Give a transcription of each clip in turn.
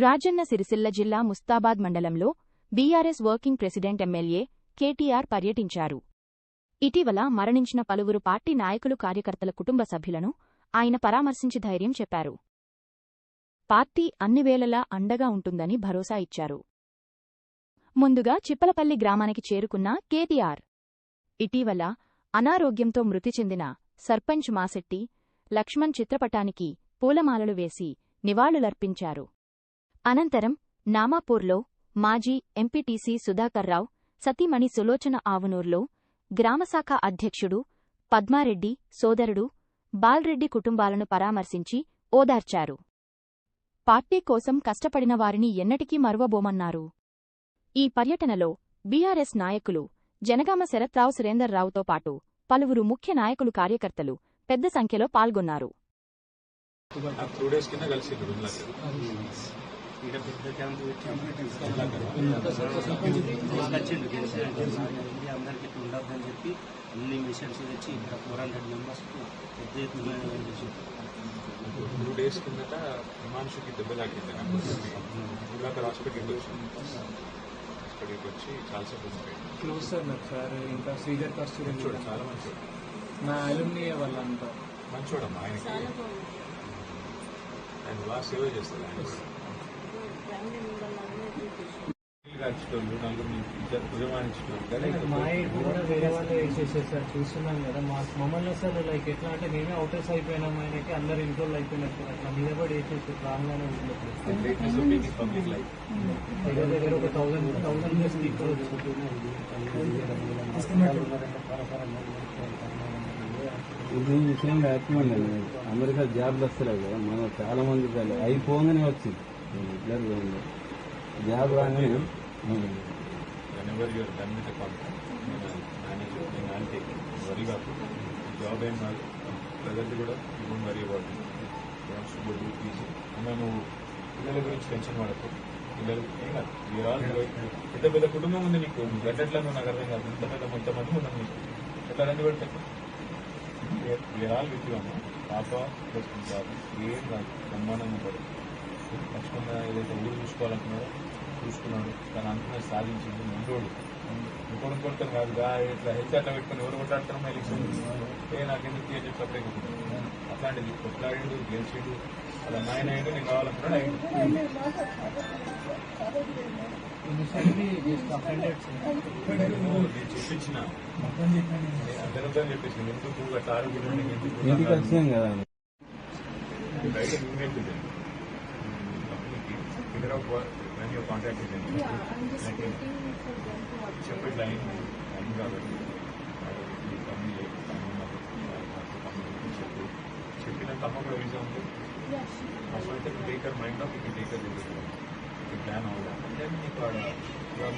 రాజన్న సిరిసిల్ల జిల్లా ముస్తాబాద్ మండలంలో BRS working president MLA KTR పర్యటించారు. ఇటీవల మరణించిన పలువురు పార్టీ నాయకులు కార్యకర్తల కుటుంబ సభ్యులను ఆయన పరామర్శించి ధైర్యం చెప్పారు. పార్టీ అన్నివేళలా అండగా ఉంటుందని భరోసా ఇచ్చారు. ముందుగా చిప్పలపల్లి గ్రామానికి చేరుకున్న కేటీఆర్ ఇటీవల అనారోగ్యంతో మృతి చెందిన సర్పంచ్ మాసెట్టి లక్ష్మణ్ చిత్రపటానికి పూలమాలలు వేసి నివాళులర్పించారు. అనంతరం నామాపూర్లో మాజీ ఎంపీటీసీ సుధాకర్రావు సతీమణి సులోచన ఆవునూర్లో గ్రామశాఖ అధ్యక్షుడు పద్మారెడ్డి సోదరుడు బాల్రెడ్డి కుటుంబాలను పరామర్శించి ఓదార్చారు. పార్టీ కోసం కష్టపడిన వారిని ఎన్నటికీ మరువబోమన్నారు. ఈ పర్యటనలో బీఆర్ఎస్ నాయకులు జనగామ శరత్రావు సురేందర్రావుతో పాటు పలువురు ముఖ్య నాయకులు కార్యకర్తలు పెద్ద సంఖ్యలో పాల్గొన్నారు. అందరికీ ఉండద్దని చెప్పి అన్ని మిషన్స్ తెచ్చి ఇక్కడ 400 మెంబర్స్ టూ డేస్ కిందట హిమాంశుకి దెబ్బలాగింది. హాస్పిటల్కి వచ్చి చాలాసేపు క్లోజ్ సార్ నాకు సార్ ఇంకా శ్రీధర్ కస్తూరి చూడ చాలా మంచివాడు. నా అలుమ్ని వాళ్ళంతా మంచివాడమ్మా. ఆయనకి ఆయన బాగా సేవ చేస్తారు. ఆయన కూడా వేరే వాళ్ళు వేసేసారు సార్. చూస్తున్నాం కదా మమ్మల్ని అసలు లైక్ ఎట్లా అంటే మేమే అవుటర్స్ అయిపోయినాం. ఆయనకి అందరు ఇంట్లో అయిపోయినట్టు అట్లా మీద కూడా వేసేసారు. రాగానే దగ్గర ఒక 1000 పీపుల్ ఇది విషయం హ్యాపీ ఉండదు. అమెరికా జాబ్లు వస్తలేదు కదా, మనం చాలా మంది అయిపోగానే వచ్చింది జాబ్ రాగానే. whenever you are done with the contract, manager, I'll take it. Worry about it. Job and present కూడా you don't worry about it. Wants to go do easy. మేము పిల్లల గురించి టెన్షన్ పడకు. పిల్లలు ఏం కాదు. వీఆర్ ఆల్ పెద్ద పెద్ద కుటుంబం ఉంది నీకు. ఎట్లా నువ్వు నాకు అర్థం కాదు. ఇంత పెద్ద మొత్తం ఉన్నాం నీకు. ఎట్లా రండి కూడా పెట్టు. వీఆర్ ఆల్ విత్ యూ అమ్మ. పాప ప్లస్ జాబ్ ఏం కాదు. బ్రహ్మాండంగా పడు. లక్ష్మణ ఏదైతే ఊరు చూసుకోవాలనుకున్నారో చూసుకున్నాడు. తను అనుకున్నది సాధించింది. ముందోడు ఇంకోటి కొడతాను కాదు. ఇట్లా హెల్త్ అట్లా పెట్టుకుని ఎవరు కొట్లాడుతున్నామో ఎలక్షన్ నాకెందుకు అని చెప్పి సపరేట్ అట్లాంటిది కొట్లాడిండు గెలిచిండు. అలా నాయన అయ్యిండు. నేను కావాలనుకున్నాడు అయ్యిండు. నేను చెప్పించిన అందరితో చెప్పించిన ఎందుకు అట్లా ఆరోగ్యం బయట figure out when your contract is ending. Separate line కాబట్టి చెప్పిన తమ్మ కూడా వీసా ఉంది. అసలు taker mind of you taker plan అవ్వాలి. దెన్ నీకు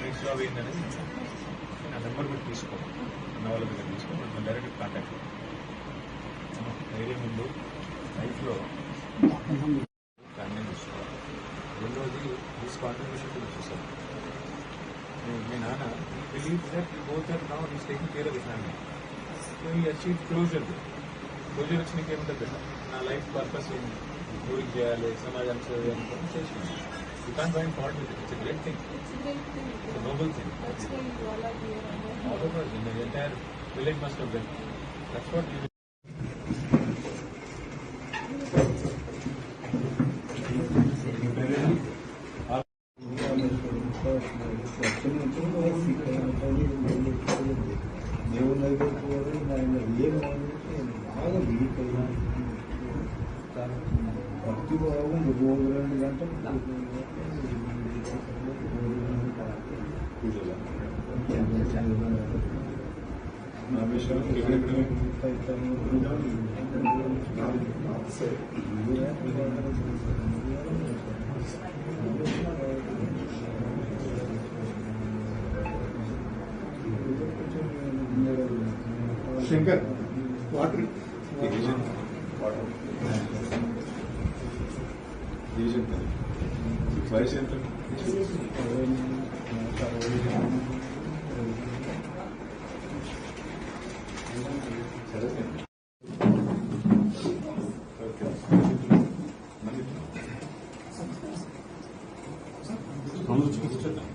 నెక్స్ట్ జాబ్ ఏంటనేది నా నెంబర్ కూడా తీసుకోవాలి. అన్న వాళ్ళ దగ్గర తీసుకోవాలి. మనం డైరెక్ట్ కాంటాక్ట్ ధైర్యం ముందు లైఫ్లో ఫ్యామిలీ చూసుకోవాలి. రెండోది this contribution to the society. మీ నాన్న believe that you both are now is taking care of the family. So ఈ అచీవ్ క్లోజర్ వచ్చి నీకు ఏముంటుంది బెటర్. నా లైఫ్ పర్పస్ ఏంటి, ఊరికి చేయాలి, సమాజానికి సేవ చేయాలని చేస్తున్నాను. You can't find fault with it. It's a great thing. It's a noble thing. All over in the entire village must have done. That's what you బాగా వీక్ అయినా భక్తి బాగుంది. 2 గంటలు శంకర్ వాటర్ డివిజన్ వయసు ఎంత? సరే చూద్దాం